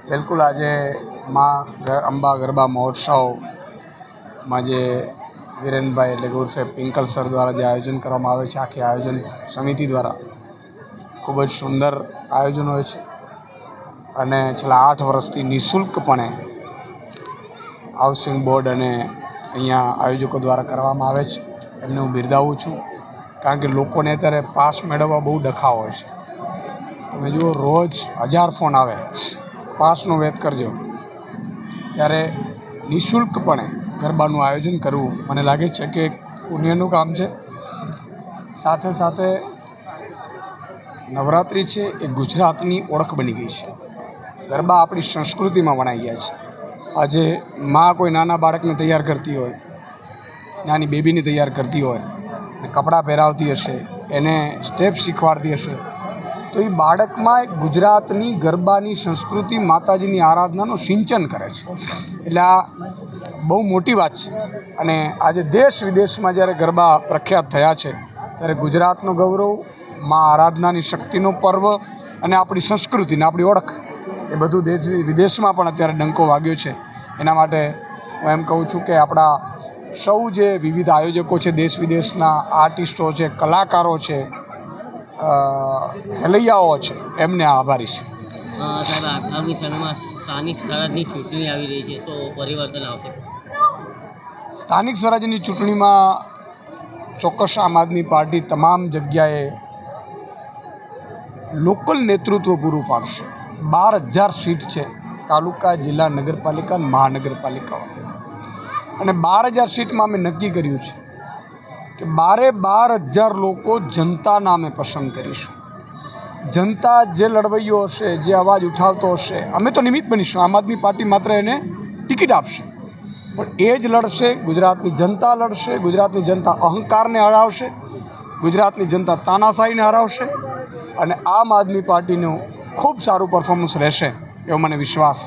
બિલકુલ આજે માં અંબા ગરબા મહોત્સવમાં જે વિરેનભાઈ એટલે કે ઉર્ફે પિંકલ સર દ્વારા જે આયોજન કરવામાં આવે છે, આખી આયોજન સમિતિ દ્વારા ખૂબ જ સુંદર આયોજન હોય છે અને છેલ્લા 8 વર્ષથી નિઃશુલ્કપણે હાઉસિંગ બોર્ડ અને અહીંયા આયોજકો દ્વારા કરવામાં આવે છે. એમને હું બિરદાવું છું, કારણ કે લોકોને અત્યારે પાસ મેળવવા બહુ ડખા હોય છે. તમે જુઓ, રોજ 1000 ફોન આવે, પાસનો વેત કરજો. ત્યારે નિઃશુલ્કપણે ગરબાનું આયોજન કરવું મને લાગે છે કે પુણ્યનું કામ છે. સાથે સાથે નવરાત્રિ છે એ ગુજરાતની ઓળખ બની ગઈ છે. ગરબા આપણી સંસ્કૃતિમાં વણાઈ ગયા છે. આજે માં કોઈ નાના બાળકને તૈયાર કરતી હોય, નાની બેબીને તૈયાર કરતી હોય, કપડાં પહેરાવતી હશે, એને સ્ટેપ શીખવાડતી હશે, તો એ બાળકમાં એક ગુજરાતની ગરબાની સંસ્કૃતિ, માતાજીની આરાધનાનું સિંચન કરે છે. એટલે આ બહુ મોટી વાત છે. અને આજે દેશ વિદેશમાં જ્યારે ગરબા પ્રખ્યાત થયા છે, ત્યારે ગુજરાતનું ગૌરવ, મા આરાધનાની શક્તિનો પર્વ અને આપણી સંસ્કૃતિને આપણી ઓળખ, એ બધું દેશ વિદેશમાં પણ અત્યારે ડંકો વાગ્યો છે. એના માટે હું એમ કહું છું કે આપણા સૌ જે વિવિધ આયોજકો છે, દેશ વિદેશના આર્ટિસ્ટો છે, કલાકારો છે, ખેલૈયાઓ છે, એમને આભારી છે. સાહેબ, આગામી સમયમાં સ્થાનિક સ્વરાજની ચૂંટણી આવી રહી છે, તો પરિવર્તન આવશે? સ્થાનિક સ્વરાજ્યની ચૂંટણીમાં ચોક્કસ આમ આદમી પાર્ટી તમામ જગ્યાએ લોકલ નેતૃત્વ પૂરું પાડશે. 12,000 સીટ છે, તાલુકા, જિલ્લા, નગરપાલિકા, મહાનગરપાલિકાઓ. અને 12,000 સીટમાં અમે નક્કી કર્યું છે કે 12,000 લોકો જનતાના અમે પસંદ કરીશું. જનતા જે લડવૈયો હશે, જે અવાજ ઉઠાવતો હશે, અમે તો નિમિત્ત બનીશું. આમ આદમી પાર્ટી માત્ર એને ટિકિટ આપશે, પણ એ જ લડશે. ગુજરાતની જનતા લડશે. ગુજરાતની જનતા અહંકારને હરાવશે. ગુજરાતની જનતા તાનાશાહીને હરાવશે. અને આમ આદમી પાર્ટીનું ખૂબ સારું પરફોર્મન્સ રહેશે એવો મને વિશ્વાસ.